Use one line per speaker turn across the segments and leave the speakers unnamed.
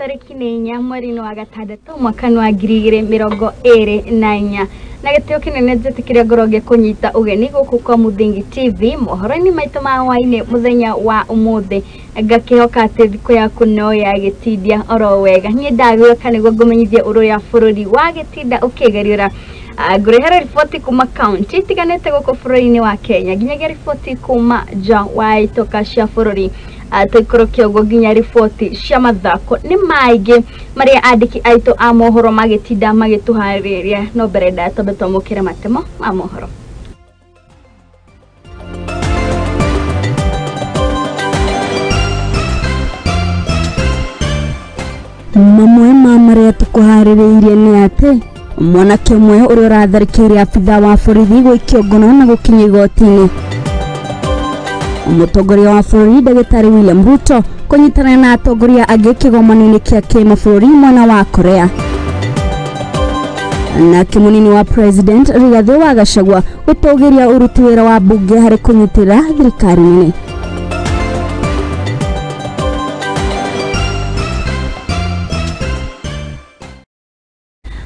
tariki nenya mweri wa gatandatu mwaka wa 2024 na gitio kinene njetikire ngoroge kunyita ugeni guku kwa Muthingi TV mohoro-ini maitu ma waine muthenya wa umuthi ngakihoka ati thiku yaku no ya gitindia oro wega nie ndagwika niguo ngumenyithie uru ya bururi wa gitinda ukigeriura ngurehera ripoti kuma county tiganete guku bururi-ini wa Kenya nginyagia ripoti kuma ja wa itoka cia bururi tuikorokio nginya ripoti cia mathako ni maige maria andiki aitu a mohoro magitinda magituhariria no berenda tobeto mukire matemo ma mohoro.
Mamwe maria tukuhaririirie ni ati mwanake umwe uria uratharikire abitha wa borithi gwikio ngono na gukinya igoti-ini. Mutongoria wa bũrũri Ndagĩtarĩ William Ruto kunyitana na atongoria angĩ kĩgomano-inĩ kĩa kĩmabũrũri mwena wa Korea. Na mũnini wa president Rigathi wa Gachagua gũtũgĩria ũruti wĩra wa mbunge harĩ kũnyitĩrĩra thirikari nene.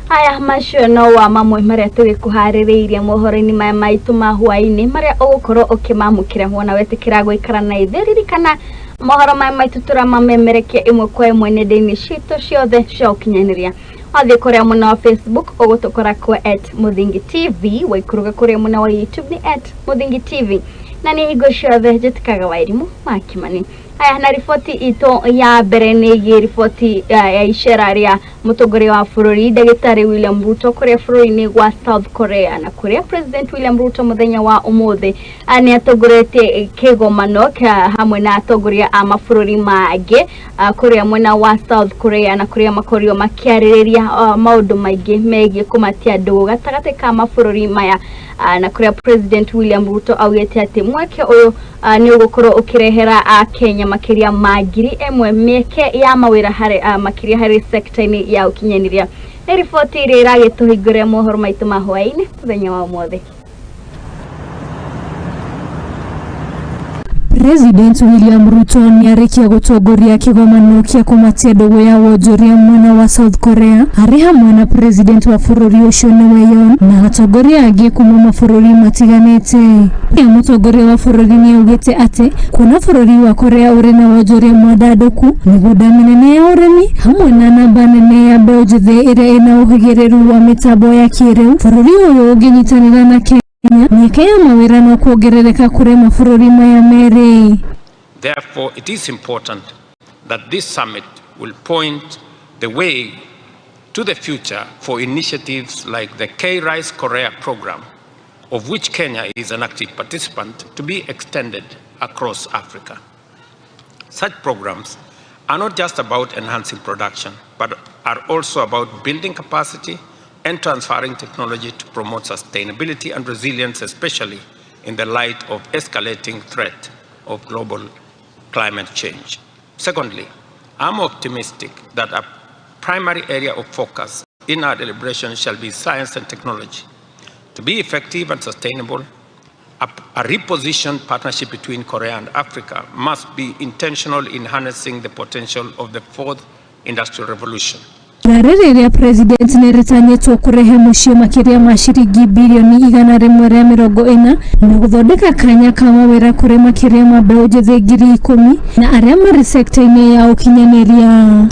Aya macio no wa mamwe maria tugikuhaririirie mohoro-ini maya maitu ma hwaini maria ugukorwo ukimamukira wona wetikira gwikara na ithiriri kana mohoro maya maitu turamamemerekia imwe kwa imwe nenda-ini citu ciothe cia ukinyaniria wathie kuria muna wa Facebook ugutukora kwa @Muthingi TV waikuruga kuria muna wa YouTube ni @Muthingi TV na ni higo ciothe njitikaga wairimu makimani. Aya na ripoti ito ya mbere ni ripoti ya icera ria mutongoria wa bũrũri Ndagĩtarĩ William Ruto kuria bũrũri-ini wa South Korea na kuria President William Ruto muthenya wa umuthi ani atongoretie kigomano hamwe na atongoria a mabũrũri mangĩ kuria mwena wa South Korea na kuria makorio makiarĩrĩria maundu maingi megie kumatia ndũgũ gatagatĩ ka mabũrũri maya na kuria President William Ruto augite ati mweke uyu ni ugukorwo ukirehera Kenya makiria ma ngiri emwe mieke ya mawira hari makiria hari sector-ini ya ukinyaniria. Ni ripoti iri iragituhingũria mohoro maitu ma hwaini muthenya wa umuthi.
President William Ruto niarikia gutongoria kigomano kia kumatia ndũgũ ya wonjoria mwena wa South Korea hari hamwe na president wa bũrũri ucio Lee Yeon na atongoria angĩ kuma mabũrũri matiganĩte. Mutongoria wa bũrũri niaugĩte ati kuna bũrũri wa Korea uri na wonjoria mwandandũku mĩgũnda mĩnene ya ũrĩmi hamwe na namba nene ya mbeũ njĩthĩ ĩrĩa ĩna ũhĩgĩrĩru wa mĩtambo ya kĩrĩu. Bũrũri ũyũ ũngĩnyitanĩra na
Therefore, it is important that this summit will point the way to the future for initiatives like the K-Rise Korea program, of which Kenya is an active participant, to be extended across Africa. Such programs are not just about enhancing production, but are also about building capacity and transferring technology to promote sustainability and resilience, especially in the light of escalating threat of global climate change. Secondly, I'm optimistic that a primary area of focus in our deliberations shall be science and technology. To be effective and sustainable, a repositioned partnership between Korea and Africa must be intentional in harnessing the potential of the fourth industrial revolution.
Rĩrĩa president nĩrĩtanyĩtwo kũrehe mũciĩ makĩria ma ciringi bilioni 140 na gũthondeka kanya ka mawĩra kũrĩ makĩria ma mbeũ njĩthĩ 10,000 na arĩa marĩ sector-inĩ ya ũkinyanĩria.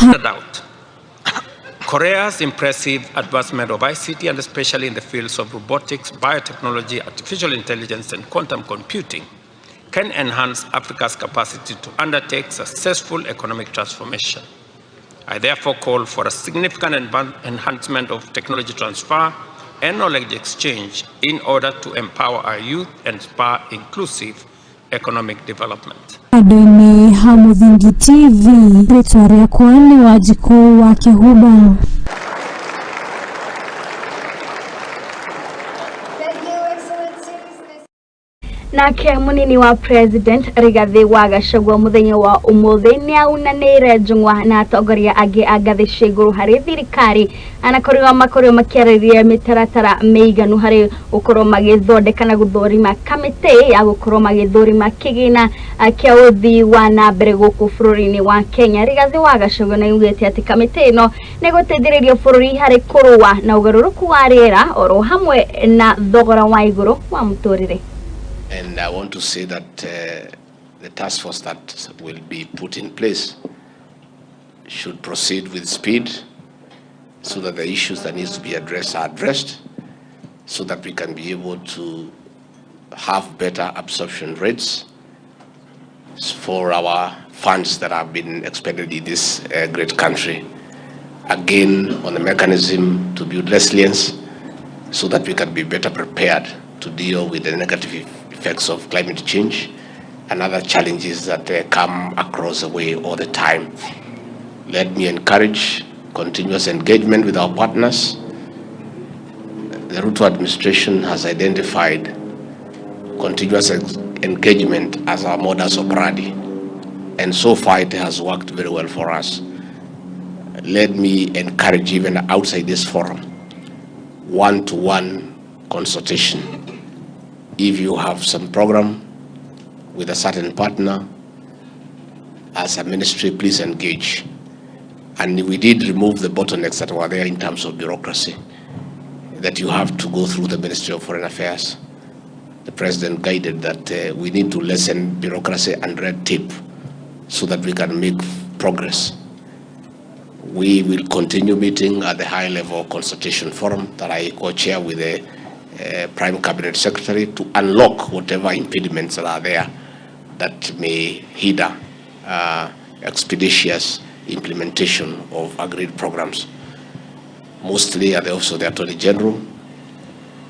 Korea's impressive advancement of ICT, and especially in the fields of robotics, biotechnology, artificial intelligence, and quantum computing, can enhance Africa's capacity to undertake successful economic transformation. I therefore call for a significant enhancement of technology transfer and knowledge exchange in order to empower our youth and spur inclusive economic development.
Adoni ha Muthingi TV, rĩtwa rĩakwa nĩ Wanjikũ wa Kĩhumba.
Nake munini wa president Rigathi wa Gachagua muthenya wa umuthi ni aunanire njungwa na atongoria angi agathi ciguru hari thirikari anakorirwa makorio makiarĩrĩria mitaratara meiganu hari gukorwo magithondeka na guthorima kamĩtĩ ya gukorwo magithorima kĩgĩna kia uthii wa na mbere gũkũ bũrũri-inĩ wa Kenya. Rigathi wa Gachagua nĩaugĩte atĩ kamĩtĩ ĩno nĩ gũteithĩrĩria bũrũri hari kũrũa na ũgarũrũku wa rĩera oro hamwe na thogora wa igũrũ wa mũtũrĩre.
And I want to say that the task force that will be put in place should proceed with speed so that the issues that need to be addressed are addressed, so that we can be able to have better absorption rates for our funds that have been expended in this great country. Again, on the mechanism to build resilience so that we can be better prepared to deal with the negative effects of climate change and other challenges that come across the way all the time. Let me encourage continuous engagement with our partners. The Ruto administration has identified continuous engagement as our modus operandi, and so far it has worked very well for us. Let me encourage, even outside this forum, one-to-one consultation. If you have some program with a certain partner, as a ministry, please engage. And we did remove the bottlenecks that were there in terms of bureaucracy, that you have to go through the Ministry of Foreign Affairs. The President guided that we need to lessen bureaucracy and red tape so that we can make progress. We will continue meeting at the high-level consultation forum that I co-chair with the Prime Cabinet Secretary to unlock whatever impediments that are there that may hinder expeditious implementation of agreed programs. Mostly at the Office of the Attorney General,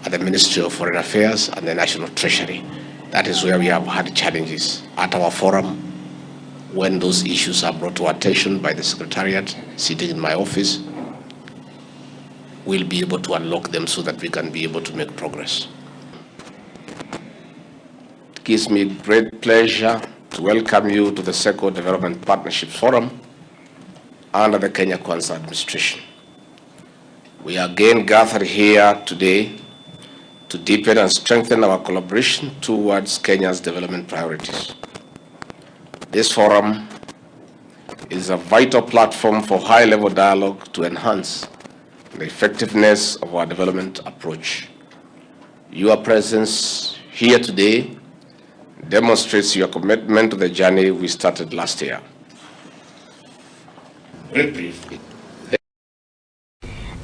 at the Ministry of Foreign Affairs, and the National Treasury. That is where we have had challenges. At our forum, when those issues are brought to attention by the Secretariat sitting in my office, we'll be able to unlock them so that we can be able to make progress. It gives me great pleasure to welcome you to the SECO Development Partnerships Forum under the Kenya Kwanza administration. We are again gathered here today to deepen and strengthen our collaboration towards Kenya's development priorities. This forum is a vital platform for high-level dialogue to enhance the effectiveness of our development approach. Your presence here today demonstrates your commitment to the journey we started last year. Very briefly.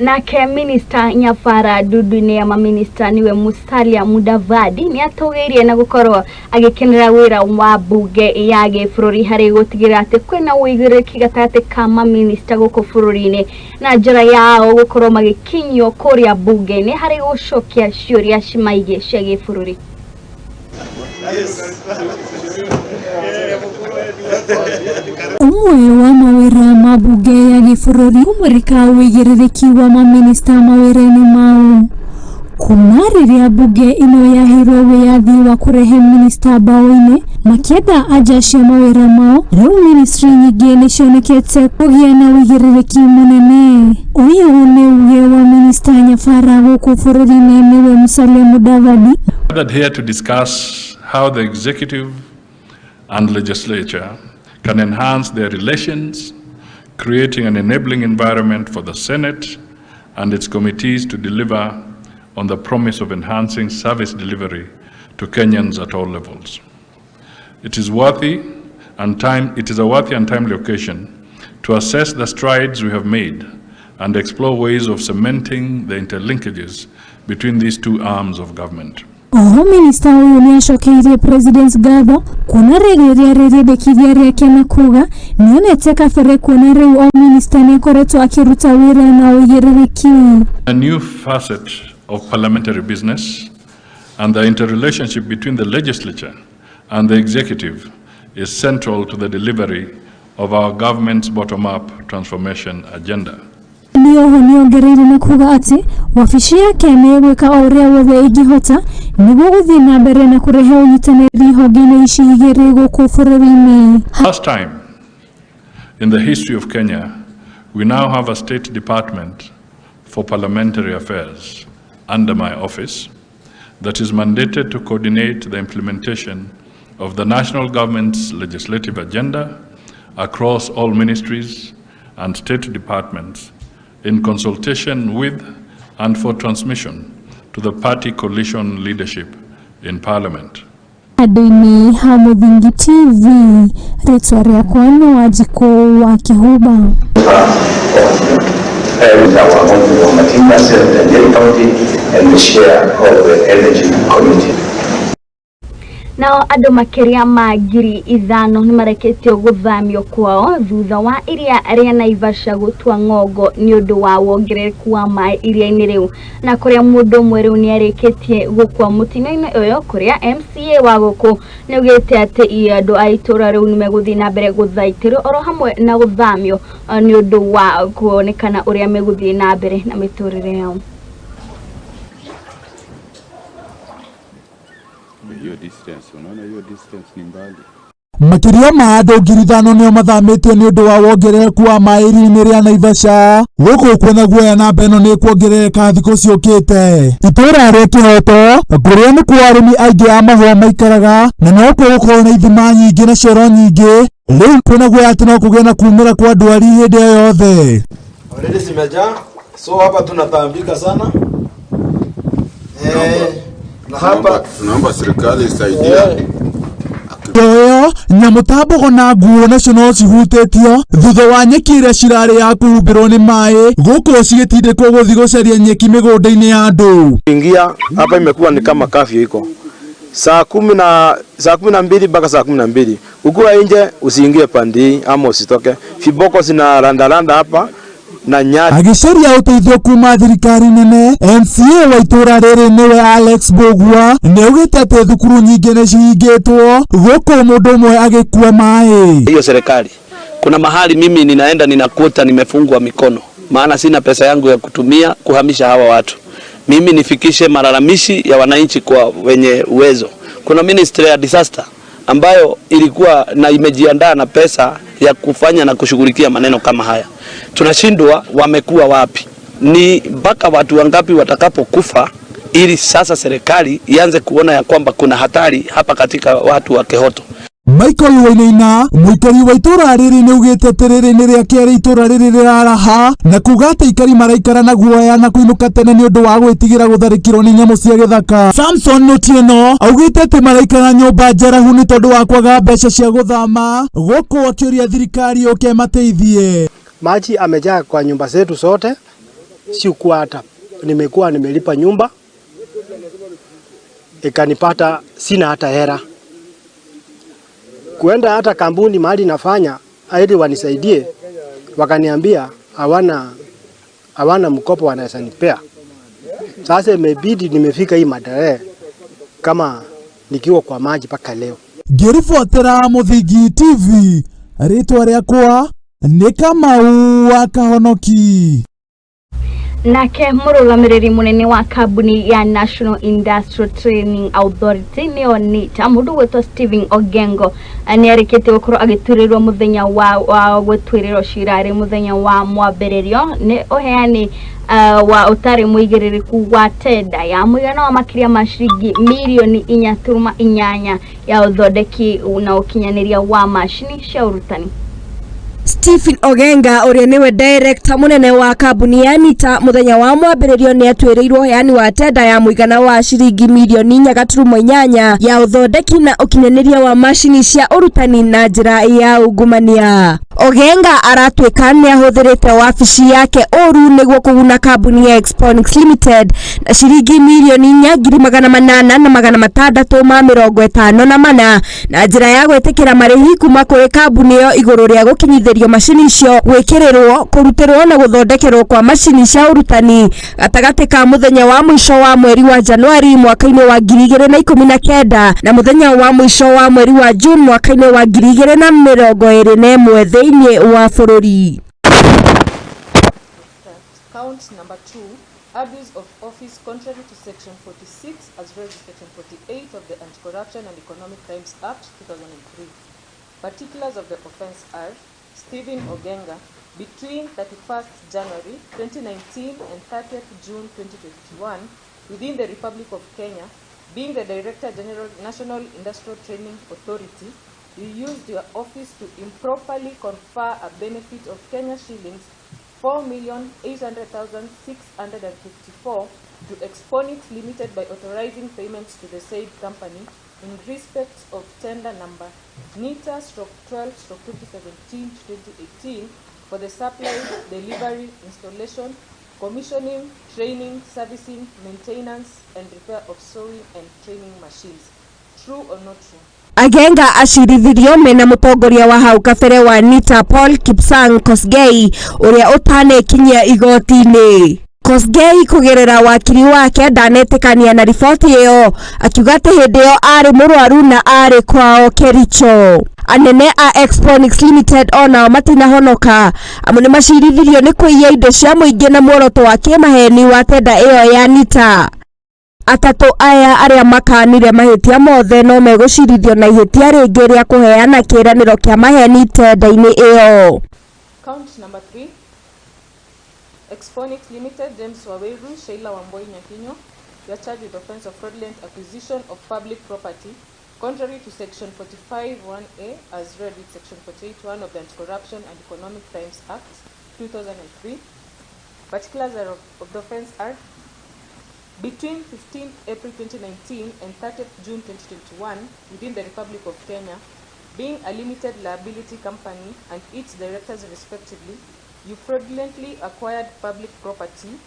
Nake Minister Nyafara Dudu-inĩ ya maminista niwe Musalia Mudavadi ni atũgĩirie na gũkorwo agĩkenera wĩra wa mbunge ya gĩbũrũri harĩ gũtigĩrĩra atĩ kwĩna ũigĩrĩrĩki gatagatĩ ka maminista gũkũ bũrũri-inĩ na njĩra yao gũkorwo magĩkinyio kũrĩa mbunge-inĩ harĩ gũcokia ciũria cimaigĩ cia gĩbũrũri.
Umwe wa mawĩra ma mbunge ya gĩbũrũri kũmũrĩka ũigĩrĩrĩki wa maminista mawĩra-inĩ mao kuma rĩrĩa mbunge ĩno yaheirwo wĩyathi wa kũrehe minista mbaũ-inĩ makĩenda anja cia mawĩra mao. Rĩu ministry nyingĩ nĩcionekete kũgĩa na ũigĩrĩrĩki mũnene. Ũyũ nĩ uge wa minista Nyafara gũkũ bũrũri-inĩ nĩwe Musalia Mudavadi.
Gathered here to discuss how the executive and legislature can enhance their relations, creating an enabling environment for the Senate and its committees to deliver on the promise of enhancing service delivery to Kenyans at all levels. It is a worthy and timely occasion to assess the strides we have made and explore ways of cementing the interlinkages between these two arms of government.
Oho minista huyu nĩacokeirie President Gatho kuona rĩrĩa rĩrĩndĩkithia rĩake na kuga nĩonete kabere kuona rĩu o minista nĩakoretwo akĩruta wĩra na ũigĩrĩrĩki.
A new facet of parliamentary business and the interrelationship between the legislature and the executive is central to the delivery of our government's bottom-up transformation agenda.
nioho niongereire na kuga ati wabici yake nĩ gwĩka o ũrĩa wothe ĩngĩhota nĩguo gũthiĩ na mbere na kũrehe ũnyitanĩri honge-inĩ ici igĩrĩ gũkũ bũrũri-inĩ.
First time in the history of Kenya, we now have a State Department for Parliamentary Affairs under my office that is mandated to coordinate the implementation of the national government's legislative agenda across all ministries and state departments in consultation with and for transmission to the party coalition leadership in Parliament.
Adini ha Muthingi TV, rĩtwa rĩakwa nĩ Wanjikũ wa Kĩhũba.
And the share of the energy community.
Nao andũ makiria ma ngiri 5 nĩ mareketio gũthamio kwao thutha wa iria rĩa Naivasha gũtua ng'ongo nĩ ũndũ wa wongerereku wa maĩ iria-inĩ rĩu, na kũrĩa mũndũ ũmwe rĩu nĩ arĩkĩtie gũkua mũtino-inĩ ũyũ, kũrĩa MCA wa gũkũ nĩ augĩte atĩ andũ a itũra rĩu nĩ megũthiĩ na mbere gũthaitĩrwo oro hamwe na gũthamio nĩ ũndũ wa kuonekana ũrĩa megũthiĩ na mbere na mĩtũrĩre yao.
Hiyo distance ni mbali.
Makiria ma andũ ngiri 5 nĩo mathamĩtio nĩ ũndũ wa wongerereku wa maĩ iria-inĩ rĩa Naivasha. Gũkũ kwĩna guoya namba ĩno nĩ kuongerereka thikũ ciũkĩte. Itũra rĩa Kĩhoto kũrĩa nĩ kwa arĩmi aingĩ a mahũa maikaraga na no gũkorwo na ithima nyingĩ na cioro nyingĩ. Rĩu kwĩna guoya atĩ no kũgĩe na kuumĩra kwa ndwari hĩndĩ o yothe.
Already zimejaa, so hapa tunatambika sana. Na hapa
tunaomba serikali isaidie.
Yoyo nyamutambogo na nguo nacio no cihutĩtio thutha wa nyeki iria cirarĩ ya kũhumbĩrwo nĩ maĩ gũkũ cigĩtindĩkwo gũthiĩ gũcaria nyeki mĩgũnda-inĩ ya andũ.
Ingia hapa imekuwa ni kama kafyu iko saa 12 mpaka saa 12. Ukiwa nje usiingie pandi ama usitoke. Viboko zina randa hapa na nyati.
Agicaria uteithio kuma thirikari nene, MCA wa itũra rĩrĩ nĩwe Alex Bogua nĩ augĩte atĩ thukuru nyingĩ nĩ cihingĩtwo gũkũ mũndũ ũmwe agĩkua maĩ.
Hiyo serikali kuna mahali mimi ninaenda ninakuta nimefungwa mikono, maana sina pesa yangu ya kutumia kuhamisha hawa watu. Mimi nifikishe malalamishi ya wananchi kwa wenye uwezo. Kuna ministry ya disaster ambayo ilikuwa na imejiandaa na pesa ya kufanya na kushughulikia maneno kama haya. Tunashindwa wamekuwa wapi? Ni mpaka watu wangapi watakapokufa ili sasa serikali ianze kuona ya kwamba kuna hatari hapa katika watu wa Kĩhoto.
Michael Wainaina mũikari wa itũra rĩrĩ nĩ augĩte atĩrĩrĩ nĩ rĩakĩrĩ itũra rĩrĩ rĩraraha na kuga atĩ aikari maraikara na guoya na kũinũka tene nĩ ũndũ wa gwĩtigĩra gũtharĩkĩrwo nĩ nyamũ cia gĩthaka. Samson Otieno augĩte atĩ maraikara nyũmba njarahu nĩ tondũ wa kwaga mbeca cia gũthama, gũkũ akĩũria thirikari yũke mateithie.
Maji amejaa kwa nyumba zetu zote, sikuwa hata nimekuwa nimelipa nyumba ikanipata sina hata hera. Kuenda hata kampuni mahali nafanya ili wanisaidie, wakaniambia hawana mkopo wanaweza nipea. Sasa imebidi nimefika hii Mathare kama nikiwa kwa maji paka leo.
Ngĩribotera Muthingi TV, rĩtwa rĩakwa nĩ Kamau wa Kahonoki.
Nake mũrũgamĩrĩri mũnene wa kambuni ya National Industrial Training Authority nĩyo NITA, mũndũ gwĩtwo Stephen Ogengo nĩ arĩkĩtie gũkorwo agĩtuĩrĩrwo mũthenya wa gũtuĩrĩrwo cirarĩ mũthenya wa mwambĩrĩrio nĩ ũheani wa ũtarĩ mũigĩrĩrĩku wa tenda ya mũigana wa makĩria ma ciringi milioni 4.8 ya ũthondeki na ũkinyanĩria wa macini cia ũrutani.
Stephen Ogenga ũrĩa nĩwe director mũnene wa kambuni ya NITA mũthenya wa mwambĩrĩrio nĩ atuĩrĩirwo heani wa tenda ya mũigana wa ciringi milioni 4.8 ya ũthondeki na ũkinyanĩria wa macini cia ũrutani na njĩra ya ungumania. Ogenga aratuĩka nĩ ahũthĩrĩte wabici yake ũru nĩguo kũguna kambuni ya Exponix Limited na ciringi milioni 4,654 na njĩra ya gwĩtĩkĩra marĩhi kuma kũrĩ kambuni ĩyo igũrũ rĩa gũkinyithĩrio macini icio, gwĩkĩrĩrwo, kũrutĩrwo na gũthondekerwo kwa macini cia ũrutani gatagatĩ ka mũthenya wa mũico wa mweri wa Januari mwaka-inĩ wa 2019 na mũthenya wa mũico wa mweri wa June mwaka-inĩ wa 2021 thĩinĩ wa bũrũri.
Count number 2, abuse of office contrary to section 46 as well as section 48 of the Anti-Corruption and Economic Crimes Act 2003. Particulars of the offence are: Stephen Ogenga, between 31st January 2019 and 30th June 2021, within the Republic of Kenya, being the Director General National Industrial Training Authority, you used your office to improperly confer a benefit of Kenya shillings 4,800,654 to Exponit Limited by authorizing payments to the said company in respect of tender number NITA/12/2017-2018 for the supply, delivery, installation, commissioning, training, servicing, maintenance, and repair of sewing and training machines. True or not true?
Agenga acirithirio mena mutongoria wa hau kabere wa NITA Paul Kipsang Kosgei uria utanekinyia igoti-ini. Kosgei kugerera wakiri wake ndanetikania na riboti iyo, akiuga ati hindi iyo ari murwaru na ari kwao Kericho. Anene a Exponix Limited onao matinahonoka amu ni macirithirio ni kuiya indo cia muingi na muoroto wa kimaheni wa tenda iyo ya NITA. Atatu aya aria makanire mahitia mothe no megucirithio na ihitia ringi ria kuheana kiraniro kia maheni tenda-ini iyo.
Count number 3, Exponix Limited, James Waweru, Sheila Wamboi Nyakinyo, you are charged with offence of fraudulent acquisition of public property contrary to section 45(1)(a) as read with section 48(1) of the Anti-Corruption and Economic Crimes Act 2003. Particulars of the offence are: between 15 April 2019 and 30th June 2021, within the Republic of Kenya, being a limited liability company and its directors respectively, you fraudulently acquired public property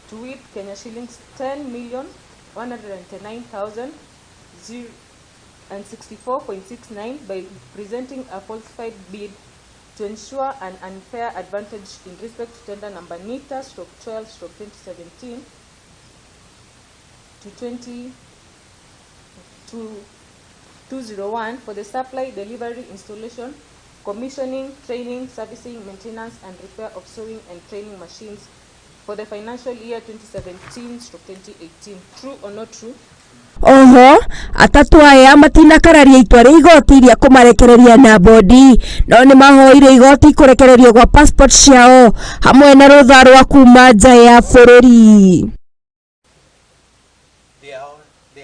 to with Kenya shillings 10,109,064.69 by presenting a falsified bid to ensure an unfair advantage in respect to tender number NITA/12/2017 to 201 for the supply, delivery, installation, commissioning, training, servicing, maintenance, and repair of sewing and training machines for the financial year 2017-2018. True or not true?
Oho, atatu aya matinakararia itwa ria igoti ria kumarekereria na bodi, no ni mahoire igoti kurekererio kwa passport ciao hamwe na rutha rwa kuma nja ya bururi.
They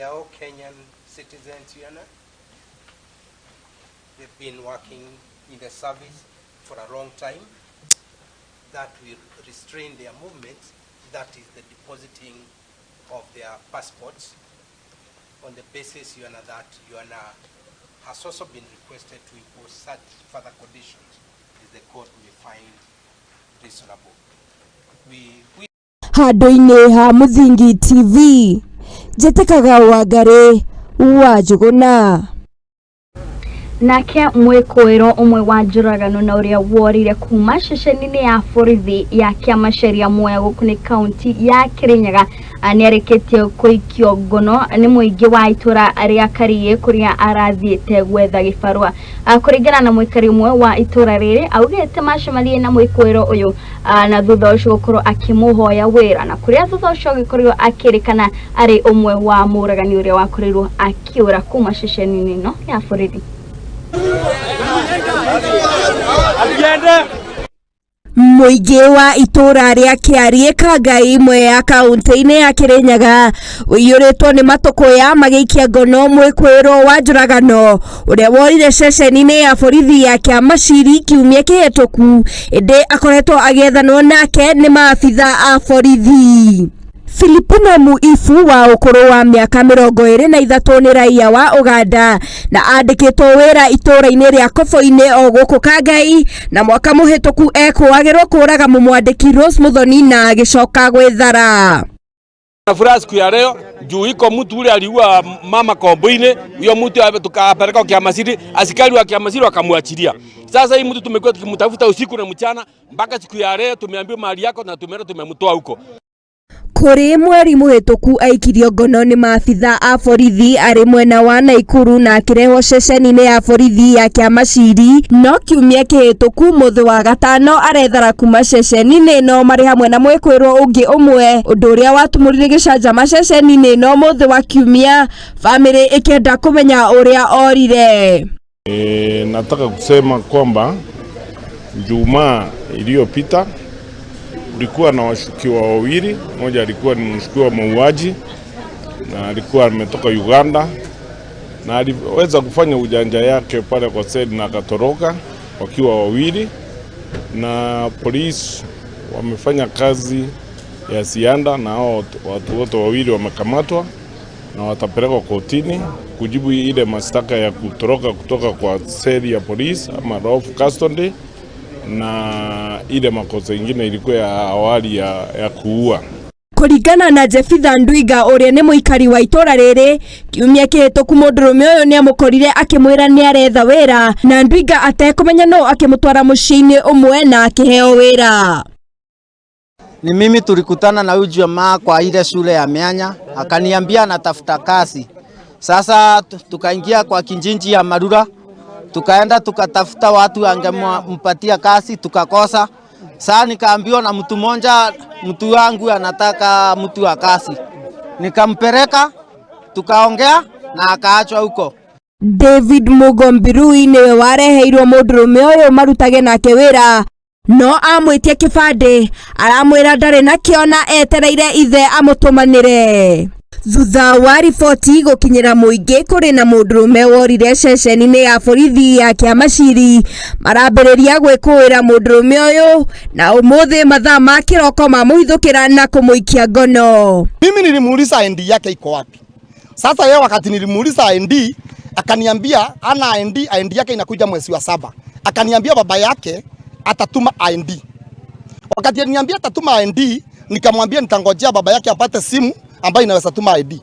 are all Kenyan citizens, you know. They've been working in the service for a long time. That will restrain their movements. That is the depositing of their passports. On the basis, you know, that has also been requested to impose such further conditions as the court may find reasonable.
Handu-ini ha Muthingi TV, Jetekaga Wangari wa Njuguna.
Nake mwikoero umwe wa njuragano na uria worire kuma ceceni-ini ya borithi ya kiama sheria moya gukuni kaunti ya Kirinyaga aniareketie kuikio ngono ni muingi wa itura aria kariye kuria arathiete gwetha gibarua. Kuringana na mwikari umwe wa itura riri augete macemarie na mwikoero uyu na thutha ucio gukorwo akimuhoya wira na kuria thutha ucio gikorwo akirikana ari umwe wa muragani uria wakorirwo akiura kuma ceceni-ini no ya borithi.
Muingi wa itura ria Kiarie Kangai imwe ya kaunti-ini ya Kirinyaga uiyuritwo ni matukuya magiikia ngono mwikwiru wa njuragano uria worire ceceni-ini ya borithi ya Kiamashiri kiumia kihituku, indi akoretwo agiethanwo nake ni maabitha a borithi. Filipino Muifu wa ukuru wa miaka 23 ni raia wa Uganda na andikitwo wira itura-ini ria Kobo-ini o guku Kangai na mwaka muhituku ekuagirwo kuraga mumwandiki Rose Muthoni na agicoka gwithara.
Nafurahi siku ya leo juu iko mtu ule aliua mama Kobo-ini, huyo mtu tukapeleka Kiamashiri, askari wa Kiamashiri wakamwachilia. Sasa hii mtu tumekuwa tukimtafuta usiku na mchana mpaka siku ya leo tumeambiwa mahali yako na tumemtoa huko.
kuri mweri muhituku aikirio ngono ni maabitha a borithi ari mwena wa Naikuru na akireho ceceni-ini ya borithi ya Kiamaciri, no kiumia kihituku muthe wa gatano arethara kuma ceceni-ini no mari hamwe na mwekwirwo ungi umwe, undu uria watumurire gicanjama ceceni-ini no muthe wa kiumia family ikienda kumenya uria orire.
Nataka kusema kwamba Jumaa iliyopita kulikuwa na washukiwa wawili. Mmoja alikuwa ni mshukiwa mauaji na alikuwa ametoka Uganda na aliweza kufanya ujanja yake pale kwa seli na akatoroka wakiwa wawili, na polisi wamefanya kazi ya ziada na hao watu wote wawili wamekamatwa na watapelekwa kotini kujibu ile mashtaka ya kutoroka kutoka kwa seli ya polisi ama rough custody, na ile makosa ingine ilikuwa ya awali ya kuua.
Kuringana na Jefitha Ndwiga uria ni muikari wa itora riri, kiumia kihituku mundurume uyu ni amukorire akimwira ni aretha wira, na Ndwiga atekumenya no akimutwara muciini umwe na akiheo wira.
Ni mimi tulikutana na huyu jamaa kwa ile shule ya Mianya, akaniambia anatafuta kazi. Sasa tukaingia kwa kijiji ya Marura, tukaenda tukatafuta watu angempatia kazi, tukakosa. Sasa nikaambiwa na mtu mmoja, mtu wangu anataka mtu wa kazi. Nikampeleka, tukaongea na akaachwa huko.
David Mugombirui niwe wareheirwo mundurume uyu marutage nake wira, no amwitie kibande, aramwira ndari nakio na etereire ithe amutumanire. Thutha wa riboti gukinyira muingi kuri na mundurume worire ceceni-ini ya borithi ya Kiamaciri, marambiriria gwikuira mundurume uyu na umuthi mathaa ma kiroko mamuhithukira na kumuikia ngono.
Mimi nilimuuliza ID yake iko wapi. Sasa yeye wakati nilimuuliza ID akaniambia ana ID yake inakuja mwezi wa 7. Akaniambia baba yake atatuma ID. Wakati aliniambia atatuma ID, nikamwambia nitangojea baba yake apate simu ambayo inaweza tuma ID.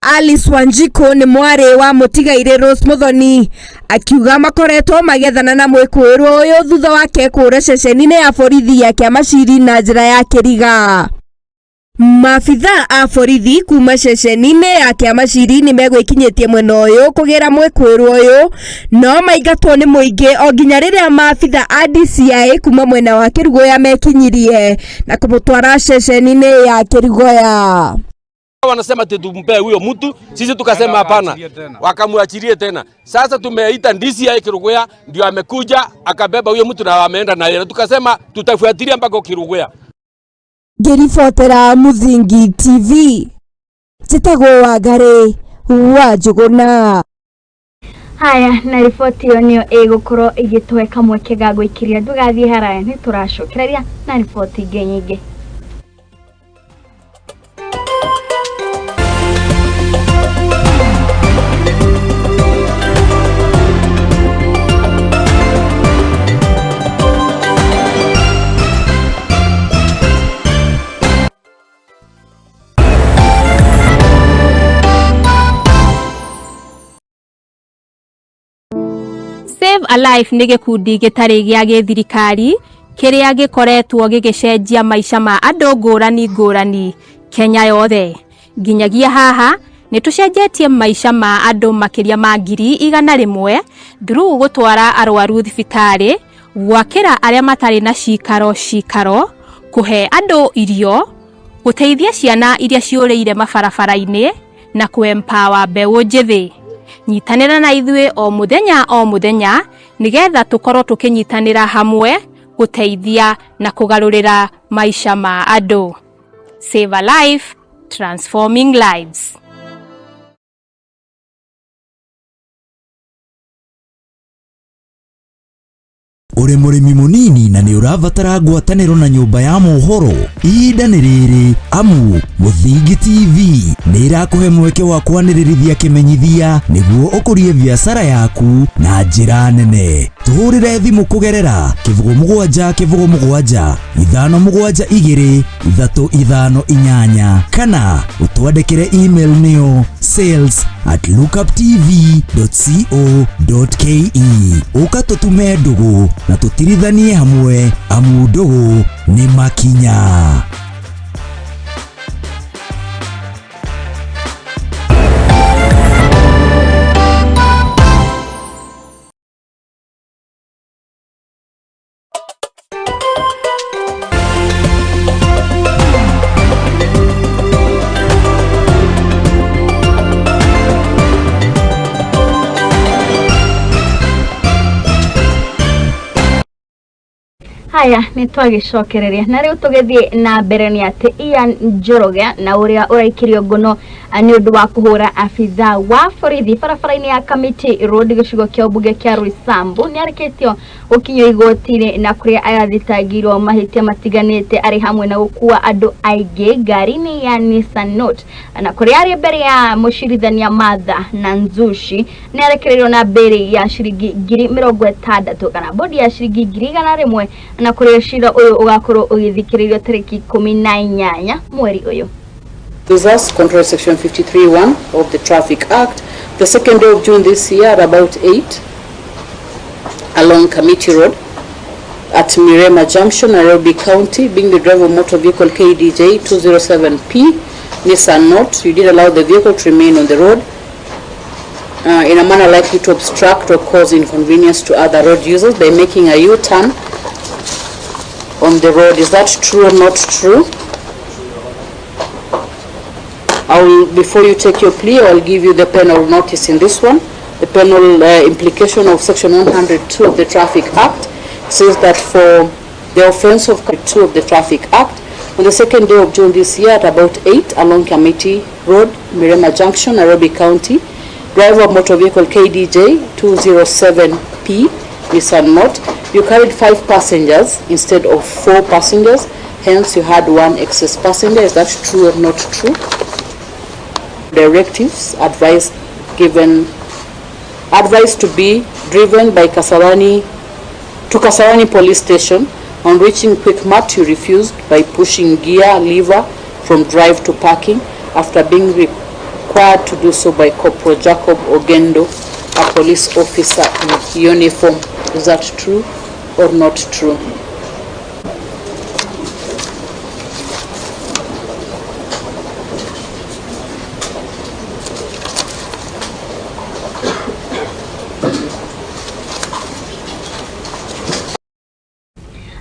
Alice Wanjiko ni mwari wa mutigaire Rose Muthoni, akiuga makoretwo magethana na mwikwiru uyu thutha wake kura ceceni-ini ya borithi ya Kiamaciri na njira ya kiriga. Maabitha a borithi kuma ceceni-ini ya Kiamaciri ni megwikinyitie mwena uyu kugira mwikwiru uyu, no maingatwo ni muingi o nginya riria maabitha a DCI kuma mwena wa Kirigoya mekinyirie na kumutwara ceceni-ini ya Kirigoya.
Wanasema tumpe huyo mtu, sisi tukasema hapana, wakamwachilie tena. Sasa tumeita DCI Kirigoya, ndio amekuja akabeba huyo mtu na ameenda na yeye, tukasema tutafuatilia mpaka Kirigoya.
Ngiribotera Muthingi TV, Jitagwo Wangari wa Njuguna.
Haya, na riboti iyo niyo igukorwo igitweka mweke ga gwikiria ndugathie haraya ni turacokereria na riboti ingi nyingi.
Save a Life ni gikundi gitari gia githirikari kiria gikoretwo gigicenjia maisha ma andu ngurani Kenya yothe. Nginyagia haha ni tucenjetie maisha ma andu makiria ma 100,000 through gutwara arwaru thibitari, gwakira aria matari na cikaro, kuhe andu irio, guteithia ciana iria ciureire mabarabara-ini na kuempower mbeũ njithi. Nyitanira na ithuĩ o muthenya nigetha tukorwo tukinyitanira hamwe guteithia na kugarurira maisha ma andu. Save a Life, transforming lives.
Uri murimi munini na ni uravatara ngwataniro na nyumba ya mohoro, ihinda ni riri, amu Muthingi TV ni irakuhe mweke wa kwanirithia kimenyithia niguo ukurie biashara yaku na njira nene. Tuhurire thimu kugerera +7 7 572 358 kana utwandikire email niyo sales@lookuptv.co.ke. ukatutume ndugu na tutirithanie hamwe, amu ndugu ni makinya.
Haya nitwagicokereria na riu tugithie na mbere ni ati Ian Njoroge na uria uraikirio ngono ni undu wa kuhura afitha wa borithi barabara-ini ya Kamiti Road gicigo kia ubunge kia Roysambu ni ariketio ukinyo igoti-ini na kuria ayathitangirwo mahitia matiganite ari hamwe na gukua andu aingĩ ngari-ini ya Nissan Note na kuria ari mbere ya mucirithania Martha Nanzushi ni arekererio na mbere ya ciringi 60,000 kana bodi ya ciringi 100,000 na kuria cira uyu ugakorwo ugithikiririo tariki 18 mweri uyu.
This is contrary section 53(1) of the Traffic Act. The 2nd day of June this year at about 8 along Kamiti Road at Mirema Junction, Nairobi County, being the driver of motor vehicle KDJ 207P Nissan Note, you did allow the vehicle to remain on the road in a manner likely to obstruct or cause inconvenience to other road users by making a U-turn on the road. Is that true or not true? Before you take your plea, I'll give you the penal notice in this one. The penal implication of section 102 of the Traffic Act says that for the offense of 2 of the Traffic Act, on the 2nd day of June this year at about 8 along Kamiti Road, Mirema Junction, Nairobi County, driver of motor vehicle KDJ 207P Nissan Note, you carried 5 passengers instead of 4 passengers, hence you had 1 excess passenger. Is that true or not true? Directives advice to be driven by Kasarani to Kasarani police station. On reaching Quickmart, you refused by pushing gear lever from drive to parking after being required to do so by Corporal Jacob Ogendo, a police officer in uniform. Is that true or not true?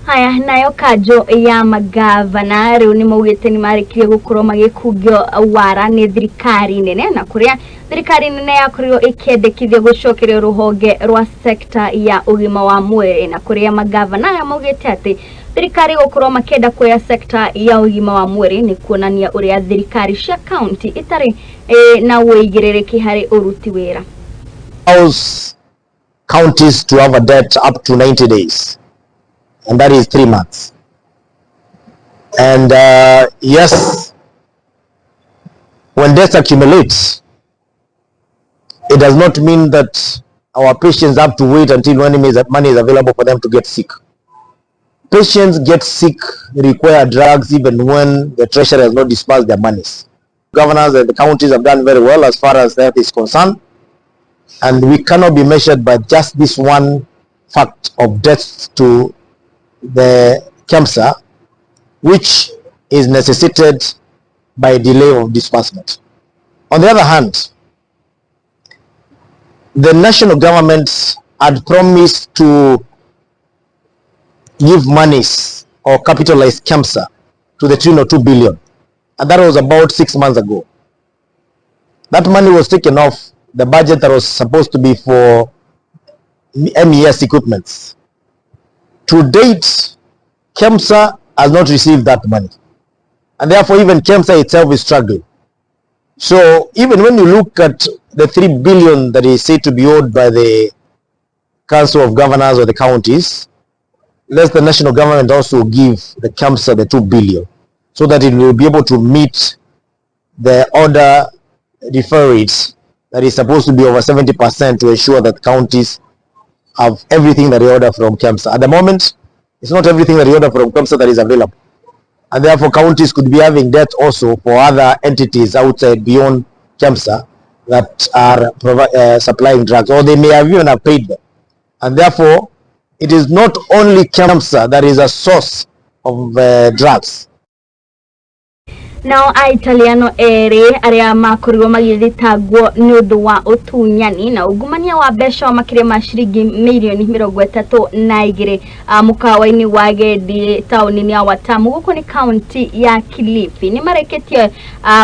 Haya nayo kajo ya magavana riu ni maugite ni marikirie gukorwo magikungio wara ni thirikari nene na kuria thirikari nene yakorirwo ikiendekithia gucokeria ruhonge rwa sekta ya ugima wa mwiri na kuria magavana ya maugite ati thirikari gukorwo makenda kuya sekta ya ugima wa mwiri ni kuonania uria thirikari cia county itari na uigirereki hari uruti wira.
Allows counties to have a debt up to 90 days. And that is 3 months. And yes, when debt accumulates, it does not mean that our patients have to wait until when money is available for them to get sick. Patients get sick, require drugs even when the treasury has not disbursed their monies. Governors and the counties have done very well as far as that is concerned. And we cannot be measured by just this one fact of death to the KEMSA, which is necessitated by delay of disbursement. On the other hand, the national government had promised to give monies or capitalize KEMSA to the tune of 2 billion, and that was about 6 months ago. That money was taken off the budget that was supposed to be for MES equipments. To date, KEMSA has not received that money, and therefore even KEMSA itself is struggling. So even when you look at the 3 billion that is said to be owed by the Council of Governors or the counties, let the national government also give the KEMSA the 2 billion so that it will be able to meet the order defer rates that is supposed to be over 70% to ensure that counties have everything that they order from KEMSA. At the moment, it's not everything that they order from KEMSA that is available. And therefore, counties could be having debt also for other entities outside beyond KEMSA that are supplying drugs, or they may have even have paid them. And therefore, it is not only KEMSA that is a source of drugs.
Nao Aitaliano ere aria makorirwo magithitangwo ni undu wa utunyani na ungumania wa mbeca makiria ma ciringi milioni 32 mukawa-ini wa Gedi tauni ya Watamu guko ni county ya Kilifi ni mareketie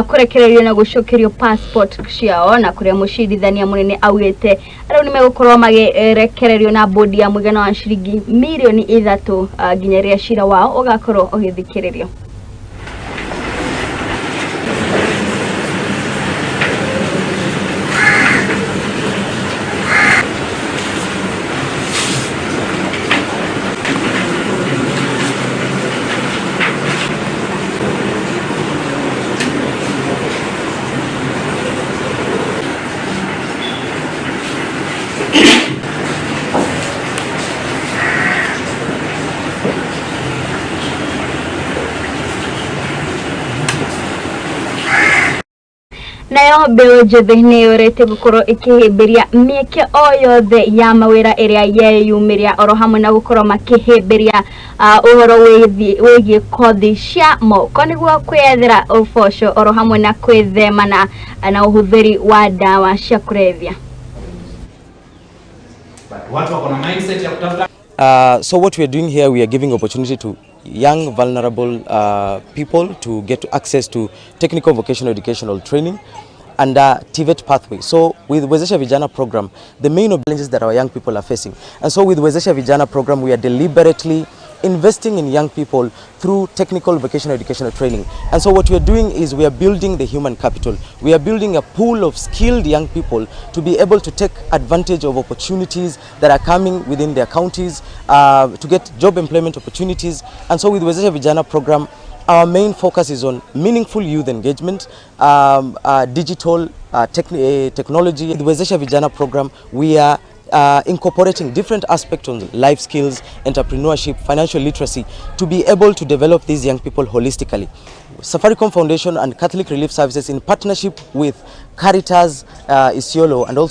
kurekererio na gucokerio passport ciao na kuria mucirithania munene augite ariu ni megukorwo magirekererio na bodi ya mwigana wa ciringi milioni 3 nginya ria cira wao ugakorwo ugithikiririo. Nayo Bill Jethene yorete gukoro ikihimbiria mieke oyothe ya mawira iria yeyumiria oro hamwe na gukoro makihimbiria uhoro wigie kothi cia moko niguo kwethera uboco oro hamwe na kwithemana na uhuthiri wa dawa cia kulevya.
So what we are doing here, we are giving opportunity to young vulnerable people to get access to technical vocational educational training and TVET pathway. So with Wezesha Vijana program, the main challenges that our young people are facing. And so with Wezesha Vijana program, we are deliberately investing in young people through technical vocational educational training. And so what we are doing is we are building the human capital. We are building a pool of skilled young people to be able to take advantage of opportunities that are coming within their counties, to get job employment opportunities. And so with Wezesha Vijana program, our main focus is on meaningful youth engagement, digital technology. With Wezesha Vijana program, we are incorporating different aspects on life skills, entrepreneurship, financial literacy to be able to develop these young people holistically. Safaricom Foundation and Catholic Relief Services in partnership with Caritas Isiolo and also